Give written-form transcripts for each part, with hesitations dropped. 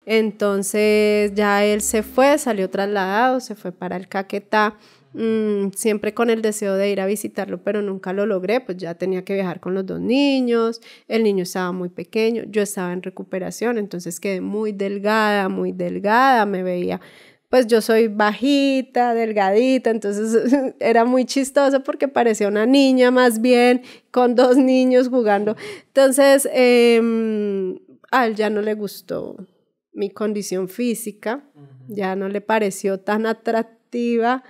Entonces ya él se fue, salió trasladado, se fue para el Caquetá, siempre con el deseo de ir a visitarlo, pero nunca lo logré, pues ya tenía que viajar con los dos niños, el niño estaba muy pequeño, yo estaba en recuperación, entonces quedé muy delgada, me veía, pues yo soy bajita, delgadita, entonces era muy chistoso porque parecía una niña más bien, con dos niños jugando, entonces a él ya no le gustó mi condición física, ya no le pareció tan atractiva.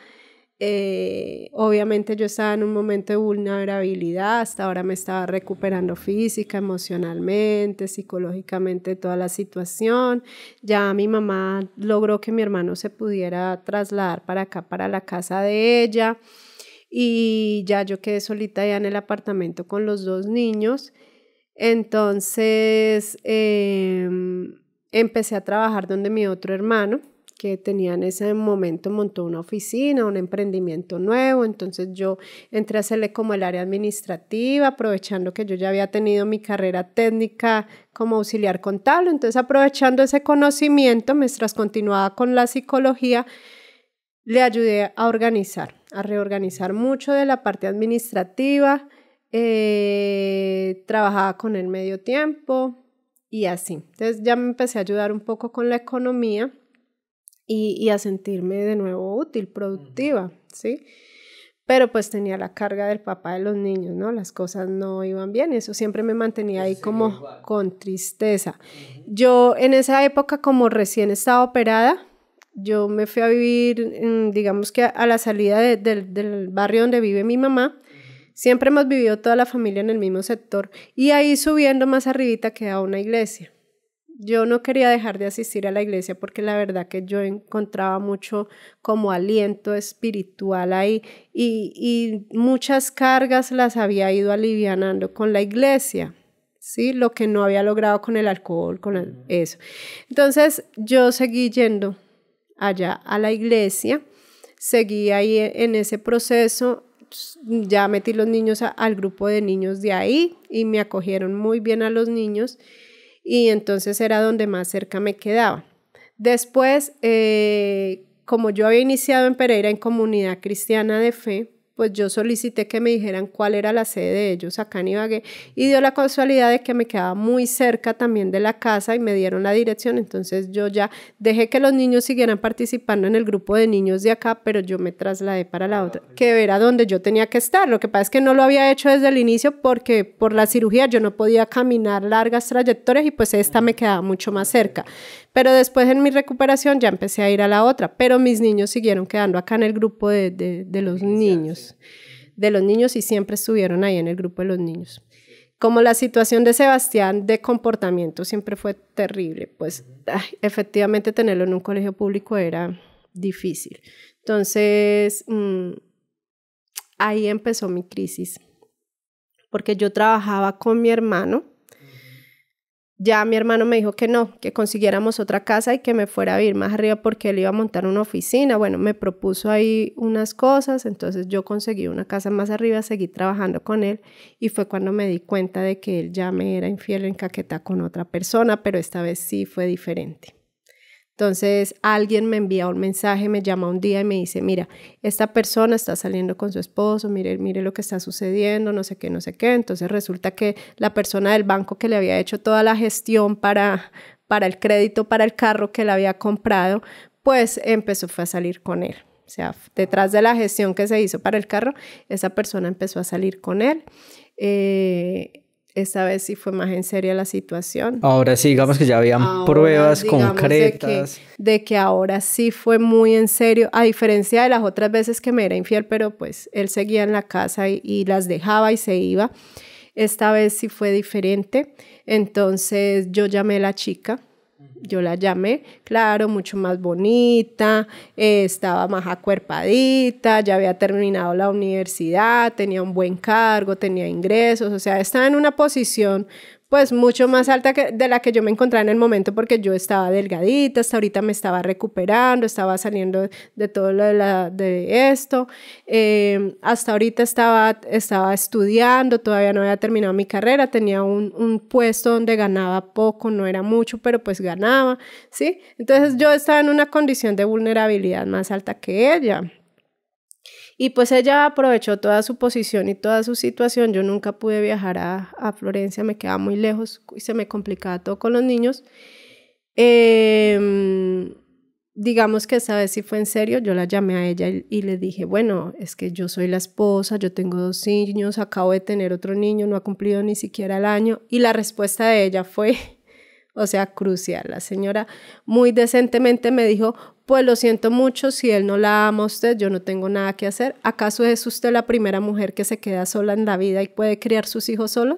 Obviamente yo estaba en un momento de vulnerabilidad, hasta ahora me estaba recuperando física, emocionalmente, psicológicamente, toda la situación. Ya mi mamá logró que mi hermano se pudiera trasladar para acá, para la casa de ella, y ya yo quedé solita ya en el apartamento con los dos niños. Entonces empecé a trabajar donde mi otro hermano, que tenía en ese momento, montó una oficina, un emprendimiento nuevo, entonces yo entré a hacerle como el área administrativa, aprovechando que yo ya había tenido mi carrera técnica como auxiliar contable, entonces aprovechando ese conocimiento, mientras continuaba con la psicología, le ayudé a organizar, a reorganizar mucho de la parte administrativa, trabajaba con él medio tiempo y así, entonces ya me empecé a ayudar un poco con la economía, y a sentirme de nuevo útil, productiva, ¿sí? Pero pues tenía la carga del papá de los niños, ¿no? Las cosas no iban bien y eso siempre me mantenía ahí como con tristeza. Yo en esa época, como recién estaba operada, yo me fui a vivir, digamos que a la salida del barrio donde vive mi mamá. Siempre hemos vivido toda la familia en el mismo sector y ahí subiendo más arribita queda una iglesia. Yo no quería dejar de asistir a la iglesia porque la verdad que yo encontraba mucho como aliento espiritual ahí y muchas cargas las había ido alivianando con la iglesia, ¿sí? Lo que no había logrado con el alcohol, eso. Entonces yo seguí yendo allá a la iglesia, seguí ahí en ese proceso, ya metí los niños al grupo de niños de ahí y me acogieron muy bien a los niños. Y entonces era donde más cerca me quedaba. Después, como yo había iniciado en Pereira en Comunidad Cristiana de Fe, pues yo solicité que me dijeran cuál era la sede de ellos acá en Ibagué y dio la casualidad de que me quedaba muy cerca también de la casa y me dieron la dirección, entonces yo ya dejé que los niños siguieran participando en el grupo de niños de acá, pero yo me trasladé para la otra, que era donde yo tenía que estar. Lo que pasa es que no lo había hecho desde el inicio porque por la cirugía yo no podía caminar largas trayectorias y pues esta me quedaba mucho más cerca. Pero después en mi recuperación ya empecé a ir a la otra, pero mis niños siguieron quedando acá en el grupo de los niños, y siempre estuvieron ahí en el grupo de los niños. Como la situación de Sebastián de comportamiento siempre fue terrible, pues efectivamente tenerlo en un colegio público era difícil. Entonces ahí empezó mi crisis, porque yo trabajaba con mi hermano. Ya mi hermano me dijo que no, que consiguiéramos otra casa y que me fuera a vivir más arriba porque él iba a montar una oficina. Bueno, me propuso ahí unas cosas, entonces yo conseguí una casa más arriba, seguí trabajando con él y fue cuando me di cuenta de que él ya me era infiel en Caquetá con otra persona, pero esta vez sí fue diferente. Entonces alguien me envía un mensaje, me llama un día y me dice, mira, esta persona está saliendo con su esposo, mire lo que está sucediendo, no sé qué. Entonces resulta que la persona del banco que le había hecho toda la gestión para el crédito, para el carro que le había comprado, pues fue a salir con él. O sea, detrás de la gestión que se hizo para el carro, esa persona empezó a salir con él. Esta vez sí fue más en serio la situación. Ahora sí, digamos que ya habían pruebas concretas. De que ahora sí fue muy en serio, a diferencia de las otras veces que me era infiel, pero pues él seguía en la casa y las dejaba y se iba. Esta vez sí fue diferente. Entonces yo llamé a la chica. Yo la llamé, claro, mucho más bonita, estaba más acuerpadita, ya había terminado la universidad, tenía un buen cargo, tenía ingresos, o sea, estaba en una posición pues mucho más alta de la que yo me encontraba en el momento, porque yo estaba delgadita, hasta ahorita me estaba recuperando, estaba saliendo de todo lo de esto, hasta ahorita estaba estudiando, todavía no había terminado mi carrera, tenía un puesto donde ganaba poco, no era mucho, pero pues ganaba, ¿sí? Entonces yo estaba en una condición de vulnerabilidad más alta que ella. Y pues ella aprovechó toda su posición y toda su situación. Yo nunca pude viajar a Florencia, me quedaba muy lejos y se me complicaba todo con los niños. Digamos que esa vez sí fue en serio, yo la llamé a ella y le dije, bueno, es que yo soy la esposa, yo tengo 2 niños, acabo de tener otro niño, no ha cumplido ni siquiera el año. Y la respuesta de ella fue, o sea, crucial. La señora muy decentemente me dijo, pues lo siento mucho, si él no la ama a usted, yo no tengo nada que hacer. ¿Acaso es usted la primera mujer que se queda sola en la vida y puede criar sus hijos sola?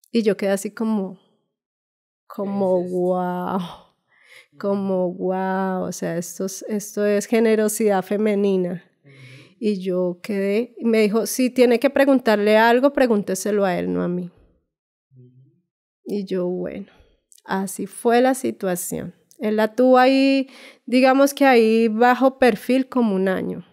Y yo quedé así como wow, o sea, esto es generosidad femenina. Y yo quedé, y me dijo, si tiene que preguntarle algo, pregúnteselo a él, no a mí. Y yo, bueno, así fue la situación. Él la tuvo ahí, digamos que ahí bajo perfil como 1 año.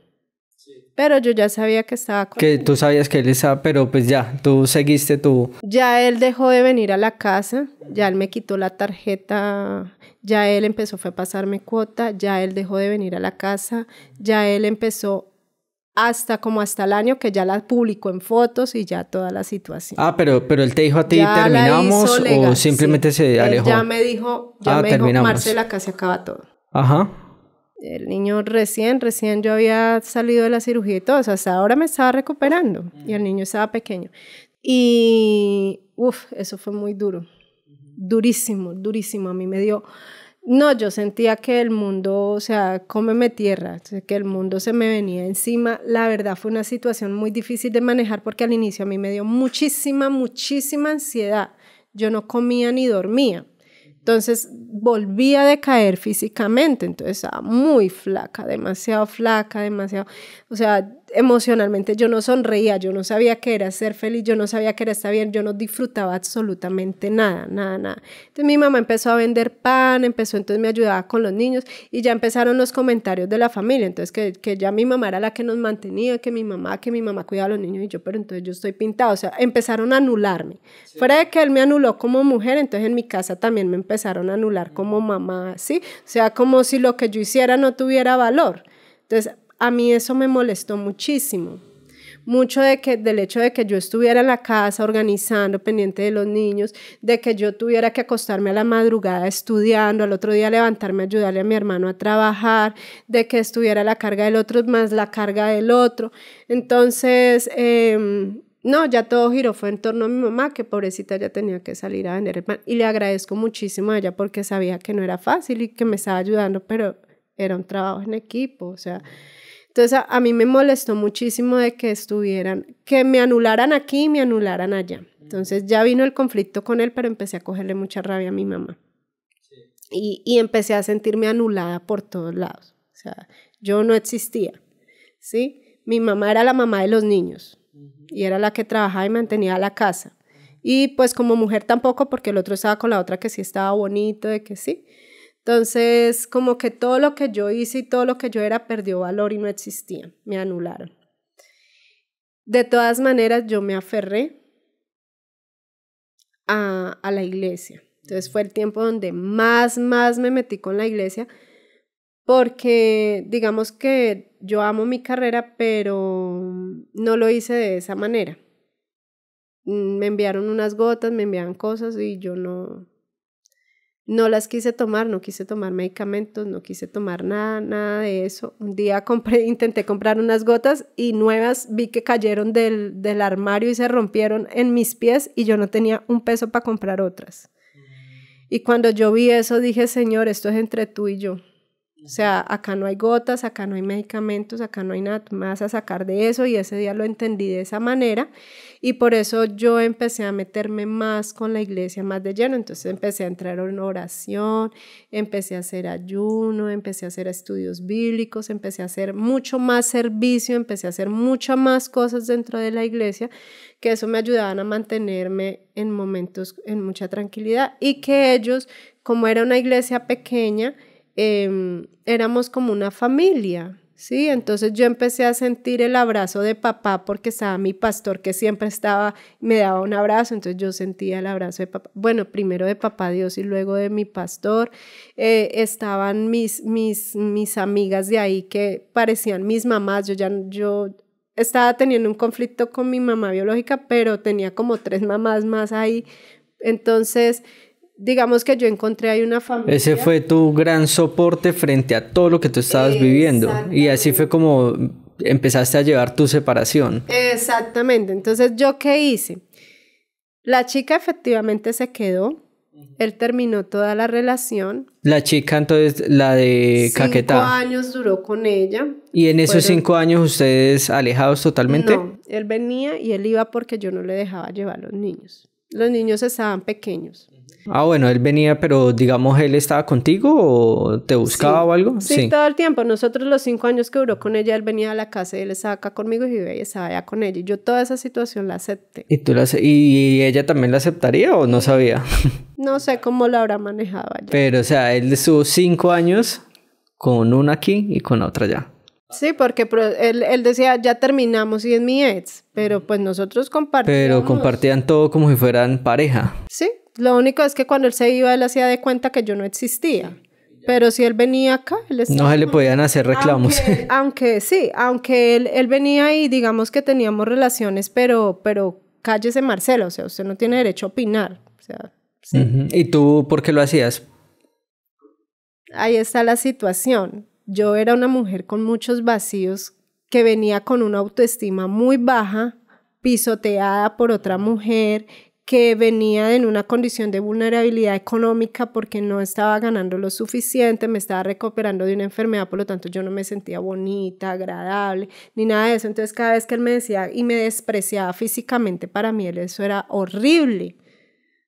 Sí. Pero yo ya sabía que estaba con él. Tú sabías que él estaba, pero pues ya, tú seguiste tú. Ya él dejó de venir a la casa, ya él me quitó la tarjeta, ya él empezó a pasarme cuota, ya él dejó de venir a la casa, ya él empezó hasta el año que ya la publicó en fotos y ya toda la situación. Ah, pero él te dijo a ti, ya ¿terminamos o simplemente sí. Se alejó? Él ya me dijo, Marcela, acá se acaba todo. Ajá. El niño recién yo había salido de la cirugía y todo, o sea, hasta ahora me estaba recuperando y el niño estaba pequeño. Y, eso fue muy duro, durísimo, a mí me dio... No, yo sentía que el mundo, o sea, cómeme tierra, que el mundo se me venía encima. La verdad fue una situación muy difícil de manejar porque al inicio a mí me dio muchísima ansiedad. Yo no comía ni dormía. Entonces volví a decaer físicamente, entonces estaba muy flaca, demasiado, o sea, emocionalmente yo no sonreía, yo no sabía qué era ser feliz, yo no sabía qué era estar bien, yo no disfrutaba absolutamente nada. Entonces mi mamá empezó a vender pan, entonces me ayudaba con los niños y ya empezaron los comentarios de la familia, entonces que ya mi mamá era la que nos mantenía, que mi mamá cuidaba a los niños y yo, pero entonces yo estoy pintada, o sea, empezaron a anularme. Sí. Fuera de que él me anuló como mujer, entonces en mi casa también me empezaron a anular como mamá, ¿sí? O sea, como si lo que yo hiciera no tuviera valor. Entonces, a mí eso me molestó muchísimo. Mucho del hecho de que yo estuviera en la casa organizando, pendiente de los niños, de que yo tuviera que acostarme a la madrugada estudiando, al otro día levantarme a ayudarle a mi hermano a trabajar, de que estuviera la carga del otro más la carga del otro. Entonces, no, ya todo giró, fue en torno a mi mamá, que pobrecita ya tenía que salir a vender el pan. Y le agradezco muchísimo a ella porque sabía que no era fácil y que me estaba ayudando, pero era un trabajo en equipo, o sea... Entonces a mí me molestó muchísimo de que que me anularan aquí y me anularan allá. Entonces ya vino el conflicto con él, pero empecé a cogerle mucha rabia a mi mamá. Sí. Y empecé a sentirme anulada por todos lados. O sea, yo no existía, ¿sí? Mi mamá era la mamá de los niños y era la que trabajaba y mantenía la casa. Y pues como mujer tampoco, porque el otro estaba con la otra que sí estaba bonito, de que sí. Entonces, como que todo lo que yo hice y todo lo que yo era perdió valor y no existía, me anularon. De todas maneras, yo me aferré a la iglesia. Entonces fue el tiempo donde más me metí con la iglesia, porque digamos que yo amo mi carrera, pero no lo hice de esa manera. Me enviaron unas gotas, me enviaban cosas y yo no las quise tomar, no quise tomar medicamentos, no quise tomar nada de eso. Un día intenté comprar unas gotas y nuevas vi que cayeron del armario y se rompieron en mis pies y yo no tenía un peso para comprar otras. Y cuando yo vi eso dije, Señor, esto es entre tú y yo. O sea, acá no hay gotas, acá no hay medicamentos, acá no hay nada, tú me vas a sacar de eso, y ese día lo entendí de esa manera, y por eso yo empecé a meterme más con la iglesia, más de lleno. Entonces empecé a entrar en oración, empecé a hacer ayuno, empecé a hacer estudios bíblicos, empecé a hacer mucho más servicio, empecé a hacer muchas más cosas dentro de la iglesia, que eso me ayudaban a mantenerme en momentos en mucha tranquilidad, y que ellos, como era una iglesia pequeña, éramos como una familia, ¿sí? Entonces yo empecé a sentir el abrazo de papá, porque estaba mi pastor que siempre estaba, me daba un abrazo, entonces yo sentía el abrazo de papá, bueno, primero de papá Dios y luego de mi pastor. Estaban mis amigas de ahí que parecían mis mamás. Yo estaba teniendo un conflicto con mi mamá biológica, pero tenía como 3 mamás más ahí, entonces digamos que yo encontré ahí una familia. Ese fue tu gran soporte frente a todo lo que tú estabas viviendo. Y así fue como empezaste a llevar tu separación. Exactamente. Entonces, ¿yo qué hice? La chica efectivamente se quedó. Él terminó toda la relación. La chica, entonces, la de Caquetá. 5 años duró con ella. ¿Y en esos 5 años ustedes alejados totalmente? No, él venía y él iba porque yo no le dejaba llevar a los niños. Los niños estaban pequeños. Ah, bueno, él venía, pero digamos, ¿él estaba contigo o te buscaba o algo? Sí, todo el tiempo. Nosotros los 5 años que duró con ella, él venía a la casa y él estaba acá conmigo y estaba allá con ella. Y yo toda esa situación la acepté. ¿Y ella también la aceptaría o no sabía? No sé cómo la habrá manejado allá. Pero, o sea, él estuvo 5 años con una aquí y con otra allá. Sí, porque él decía, ya terminamos y es mi ex, pero pues nosotros compartíamos. Pero compartían todo como si fueran pareja. Sí, lo único es que cuando él se iba, él hacía de cuenta que yo no existía. Pero si él venía acá, él estaba... No se le podían hacer reclamos. Aunque él venía y digamos que teníamos relaciones, pero cállese Marcela, o sea, usted no tiene derecho a opinar. O sea, sí. ¿Y tú por qué lo hacías? Ahí está la situación. Yo era una mujer con muchos vacíos, que venía con una autoestima muy baja, pisoteada por otra mujer, que venía en una condición de vulnerabilidad económica porque no estaba ganando lo suficiente, me estaba recuperando de una enfermedad, por lo tanto yo no me sentía bonita, agradable, ni nada de eso. Entonces cada vez que él me decía y me despreciaba físicamente, para mí eso era horrible.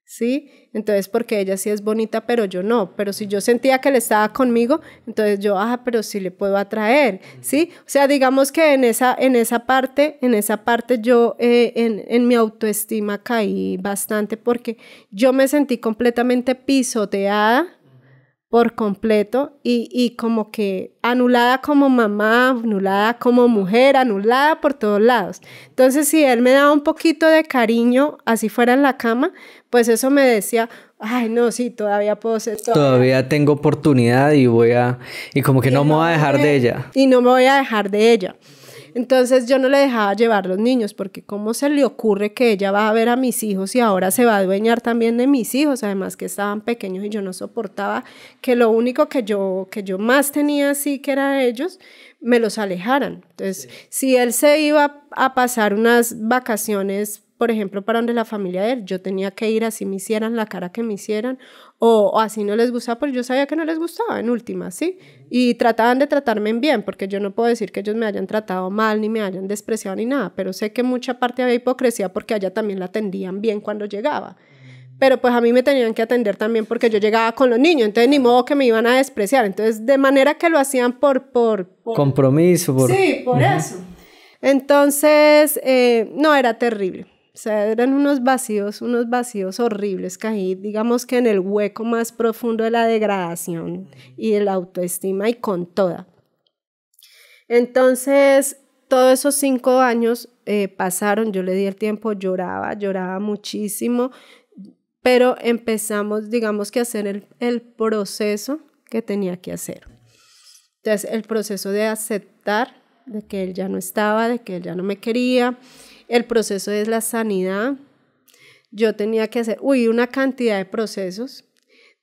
¿Sí? Entonces, porque ella sí es bonita, pero yo no. Pero si yo sentía que él estaba conmigo, entonces yo, pero sí le puedo atraer, ¿sí? O sea, digamos que en esa parte yo en mi autoestima caí bastante, porque yo me sentí completamente pisoteada por completo y como que anulada como mamá, anulada como mujer, anulada por todos lados. Entonces, si él me daba un poquito de cariño, así fuera en la cama, pues eso me decía, ay, no, sí, todavía puedo ser... Todavía tengo oportunidad y como que no me voy a dejar de ella. Y no me voy a dejar de ella. Entonces yo no le dejaba llevar los niños, porque ¿cómo se le ocurre que ella va a ver a mis hijos y ahora se va a adueñar también de mis hijos? Además que estaban pequeños y yo no soportaba que lo único que yo más tenía así, que era ellos, me los alejaran. Entonces, si él se iba a pasar unas vacaciones, por ejemplo, para donde la familia de él, yo tenía que ir así me hicieran la cara que me hicieran, o así no les gustaba, porque yo sabía que no les gustaba en última, ¿sí? Y trataban de tratarme bien, porque yo no puedo decir que ellos me hayan tratado mal, ni me hayan despreciado, ni nada, pero sé que mucha parte había hipocresía porque a ella también la atendían bien cuando llegaba. Pero pues a mí me tenían que atender también porque yo llegaba con los niños, entonces ni modo que me iban a despreciar. Entonces, de manera que lo hacían por compromiso. Sí, por eso. Entonces, no, era terrible. O sea, eran unos vacíos horribles, caí, digamos que en el hueco más profundo de la degradación y de la autoestima, y con toda. Entonces, todos esos 5 años pasaron, yo le di el tiempo, lloraba muchísimo, pero empezamos, digamos que a hacer el proceso que tenía que hacer. Entonces, el proceso de aceptar de que él ya no estaba, de que él ya no me quería. El proceso es la sanidad. Yo tenía que hacer, una cantidad de procesos.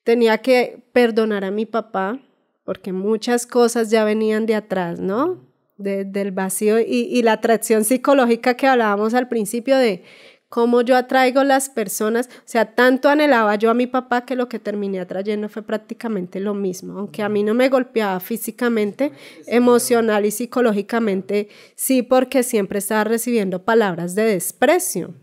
Tenía que perdonar a mi papá, porque muchas cosas ya venían de atrás, ¿no? Del vacío y la atracción psicológica que hablábamos al principio, de cómo yo atraigo las personas, o sea, tanto anhelaba yo a mi papá que lo que terminé atrayendo fue prácticamente lo mismo, aunque a mí no me golpeaba físicamente, emocional y psicológicamente, sí, porque siempre estaba recibiendo palabras de desprecio.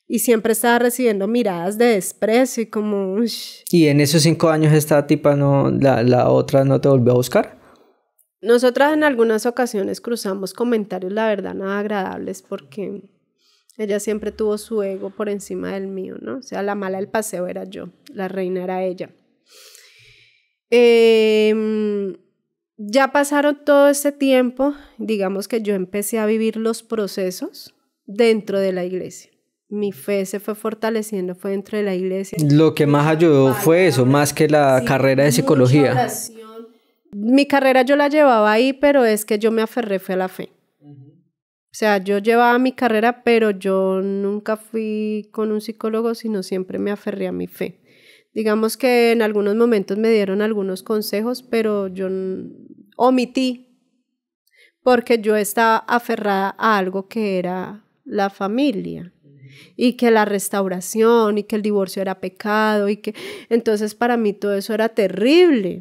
Y siempre estaba recibiendo miradas de desprecio y como... Ush. ¿Y en esos 5 años esta tipa no, la otra no te volvió a buscar? Nosotras en algunas ocasiones cruzamos comentarios, la verdad, nada agradables porque ella siempre tuvo su ego por encima del mío, ¿no? O sea, la mala del paseo era yo, la reina era ella. Ya pasaron todo este tiempo, digamos que yo empecé a vivir los procesos dentro de la iglesia. Mi fe se fue fortaleciendo, fue dentro de la iglesia. Lo que más ayudó fue eso, más que la carrera de psicología. Mi carrera yo la llevaba ahí, pero es que yo me aferré fue a la fe. O sea, yo llevaba mi carrera, pero yo nunca fui con un psicólogo, sino siempre me aferré a mi fe. Digamos que en algunos momentos me dieron algunos consejos, pero yo omití, porque yo estaba aferrada a algo que era la familia. Y que la restauración y que el divorcio era pecado y que entonces para mí todo eso era terrible,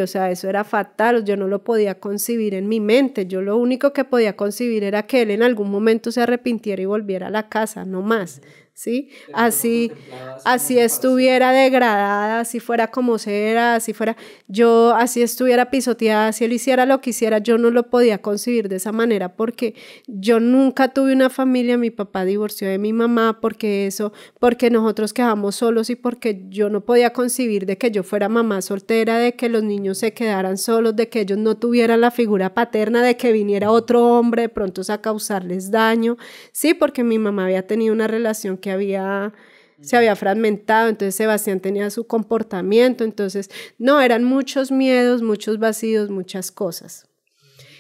o sea, eso era fatal, yo no lo podía concebir en mi mente, yo lo único que podía concebir era que él en algún momento se arrepintiera y volviera a la casa, no más, ¿sí? Así estuviera degradada, así fuera como sea, así estuviera pisoteada, si él hiciera lo que hiciera, yo no lo podía concebir de esa manera porque yo nunca tuve una familia, mi papá divorció de mi mamá porque nosotros quedamos solos y porque yo no podía concebir de que yo fuera mamá soltera, de que los niños se quedaran solos, de que ellos no tuvieran la figura paterna, de que viniera otro hombre de pronto a causarles daño, sí, porque mi mamá había tenido una relación que se había fragmentado, entonces Sebastián tenía su comportamiento, entonces no, eran muchos miedos, muchos vacíos, muchas cosas.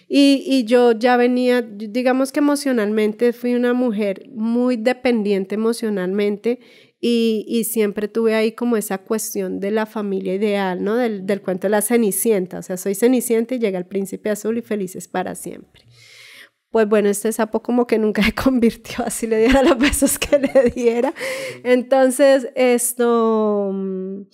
Y yo ya venía, digamos que emocionalmente fui una mujer muy dependiente emocionalmente y siempre tuve ahí como esa cuestión de la familia ideal, ¿no? Del cuento de la Cenicienta, o sea, soy Cenicienta y llega el príncipe azul y felices para siempre. Pues bueno, este sapo como que nunca se convirtió, así le diera los besos que le diera. Entonces, no,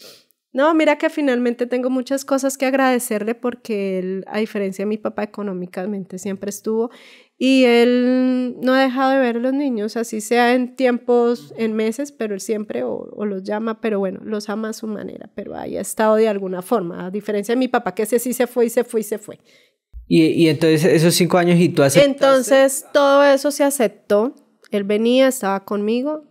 mira que finalmente tengo muchas cosas que agradecerle porque él, a diferencia de mi papá, económicamente siempre estuvo y él no ha dejado de ver a los niños, así sea en tiempos, en meses, pero él siempre o los llama, pero bueno, los ama a su manera, pero ahí ha estado de alguna forma, a diferencia de mi papá, que ese sí se fue. Y entonces esos 5 años y tú aceptaste. Entonces todo eso se aceptó. Él venía, estaba conmigo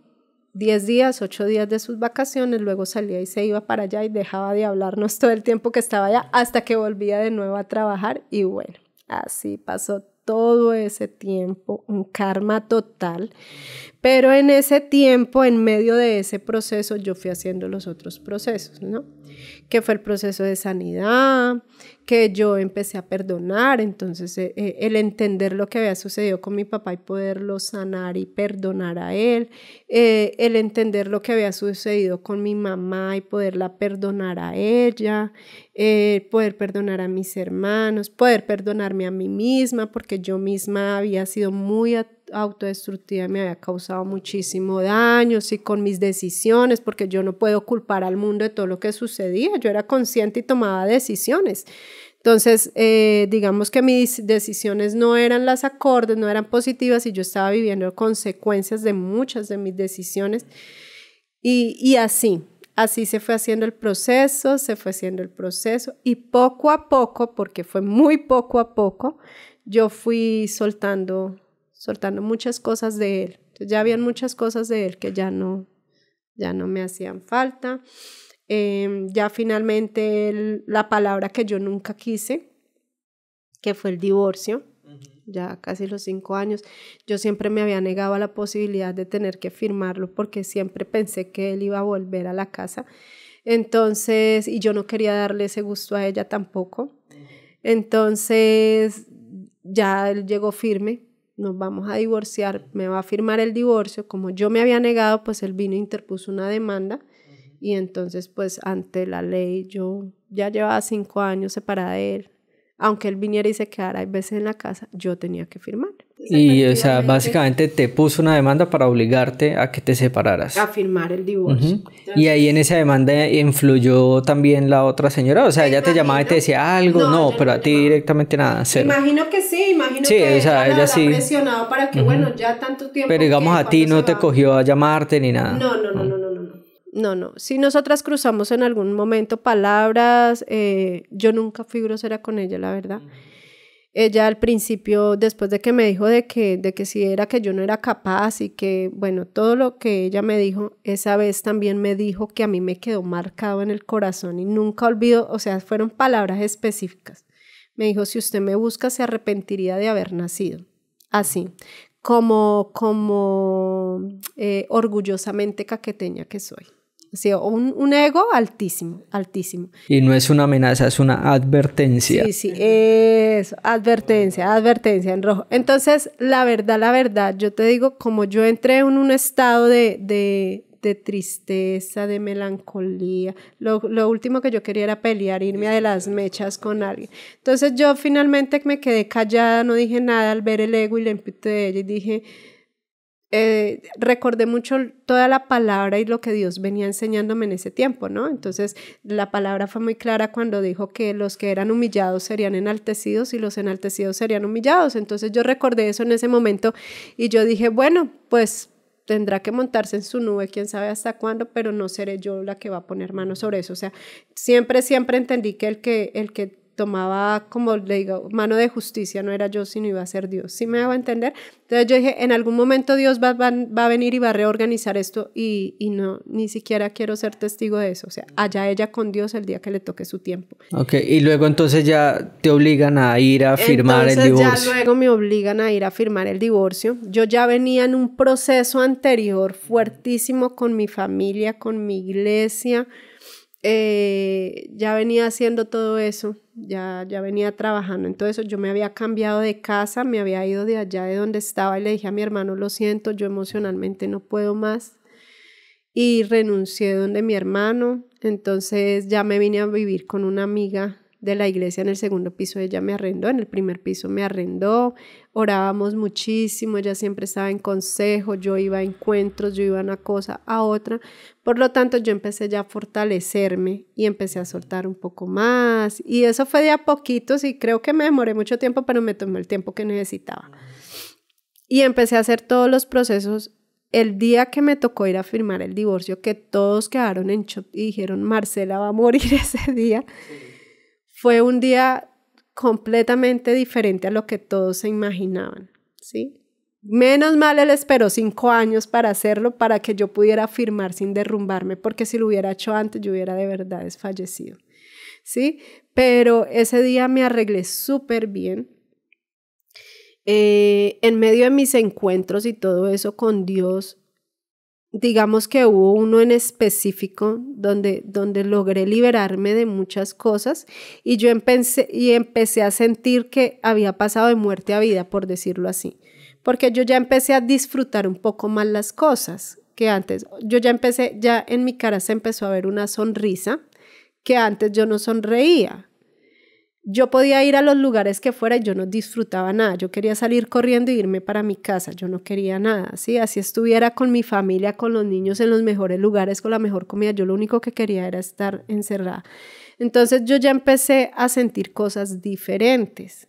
10 días, 8 días de sus vacaciones, luego salía y se iba para allá y dejaba de hablarnos todo el tiempo que estaba allá hasta que volvía de nuevo a trabajar y bueno, así pasó todo ese tiempo, un karma total. Pero en ese tiempo, en medio de ese proceso, yo fui haciendo los otros procesos, ¿no? Que fue el proceso de sanidad, que yo empecé a perdonar, entonces el entender lo que había sucedido con mi papá y poderlo sanar y perdonar a él, el entender lo que había sucedido con mi mamá y poderla perdonar a ella, poder perdonar a mis hermanos, poder perdonarme a mí misma, porque yo misma había sido muy autodestructiva, me había causado muchísimo daño, sí, con mis decisiones, porque yo no puedo culpar al mundo de todo lo que sucedía, yo era consciente y tomaba decisiones. Entonces, digamos que mis decisiones no eran las acordes, no eran positivas y yo estaba viviendo consecuencias de muchas de mis decisiones y así se fue haciendo el proceso, y poco a poco, porque fue muy poco a poco, yo fui soltando muchas cosas de él. Entonces, ya habían muchas cosas de él que ya no me hacían falta. Ya finalmente la palabra que yo nunca quise, que fue el divorcio, ya casi los 5 años, yo siempre me había negado a la posibilidad de tener que firmarlo porque siempre pensé que él iba a volver a la casa. Entonces, y yo no quería darle ese gusto a ella tampoco. Entonces, ya él llegó firme, nos vamos a divorciar, me va a firmar el divorcio. Como yo me había negado, pues él vino e interpuso una demanda. Y entonces, pues, ante la ley, yo ya llevaba 5 años separada de él. Aunque él viniera y se quedara a veces en la casa, yo tenía que firmar. Y, o sea, básicamente te puso una demanda para obligarte a que te separaras. A firmar el divorcio. Y ahí en esa demanda influyó también la otra señora. O sea, ella te llamaba y te decía algo. No, pero a ti directamente nada, cero. Imagino que sí, que o sea, ella sí presionado para que, bueno, ya tanto tiempo. Pero digamos, a ti no te cogió a llamarte ni nada. No. Si nosotras cruzamos en algún momento palabras, yo nunca fui grosera con ella, la verdad. Ella al principio, después de que me dijo de que si era que yo no era capaz y que, bueno, todo lo que ella me dijo, esa vez también me dijo que a mí me quedó marcado en el corazón y nunca olvido, o sea, fueron palabras específicas. Me dijo, si usted me busca, se arrepentiría de haber nacido. Así, como orgullosamente caqueteña que soy. O sea, un ego altísimo. Y no es una amenaza, es una advertencia. Sí, eso, advertencia en rojo. Entonces, la verdad, yo te digo, como yo entré en un estado de tristeza, de melancolía, lo último que yo quería era pelear, irme de las mechas con alguien. Entonces, yo finalmente me quedé callada, no dije nada al ver el ego y la imputé de ella y dije... recordé mucho toda la palabra y lo que Dios venía enseñándome en ese tiempo, ¿no? Entonces la palabra fue muy clara cuando dijo que los que eran humillados serían enaltecidos y los enaltecidos serían humillados. Entonces yo recordé eso en ese momento y yo dije, bueno, pues tendrá que montarse en su nube, quién sabe hasta cuándo, pero no seré yo la que va a poner mano sobre eso. O sea, siempre entendí que el que tomaba, como le digo, mano de justicia, no era yo, sino iba a ser Dios. ¿Sí me hago entender? Entonces yo dije, en algún momento Dios va a venir y va a reorganizar esto y no, ni siquiera quiero ser testigo de eso. O sea, allá ella con Dios el día que le toque su tiempo. Ok, y luego entonces ya te obligan a ir a firmar el divorcio. Entonces ya luego me obligan a ir a firmar el divorcio. Yo ya venía en un proceso anterior fuertísimo con mi familia, con mi iglesia. Ya venía haciendo todo eso, ya venía trabajando en todo eso. Yo me había cambiado de casa, me había ido de allá de donde estaba y le dije a mi hermano, lo siento, yo emocionalmente no puedo más, y renuncié donde mi hermano. Entonces ya me vine a vivir con una amiga de la iglesia en el segundo piso. Ella me arrendó, en el primer piso me arrendó, orábamos muchísimo, ella siempre estaba en consejo, yo iba a encuentros, yo iba a una cosa, a otra. Por lo tanto, yo empecé ya a fortalecerme y empecé a soltar un poco más. Y eso fue de a poquitos y creo que me demoré mucho tiempo, pero me tomé el tiempo que necesitaba. Y empecé a hacer todos los procesos. El día que me tocó ir a firmar el divorcio, que todos quedaron en shock y dijeron, Marcela va a morir ese día, fue un día completamente diferente a lo que todos se imaginaban, ¿sí? Menos mal él esperó 5 años para hacerlo, para que yo pudiera firmar sin derrumbarme, porque si lo hubiera hecho antes yo hubiera de verdad desfallecido, ¿sí? Pero ese día me arreglé súper bien. En medio de mis encuentros y todo eso con Dios, digamos que hubo uno en específico donde logré liberarme de muchas cosas y yo empecé a sentir que había pasado de muerte a vida, por decirlo así, porque yo ya empecé a disfrutar un poco más las cosas que antes. Ya en mi cara se empezó a ver una sonrisa que antes yo no sonreía. Yo podía ir a los lugares que fuera y yo no disfrutaba nada. Yo quería salir corriendo e irme para mi casa. Yo no quería nada, ¿sí? Así estuviera con mi familia, con los niños en los mejores lugares, con la mejor comida. Yo lo único que quería era estar encerrada. Entonces yo ya empecé a sentir cosas diferentes,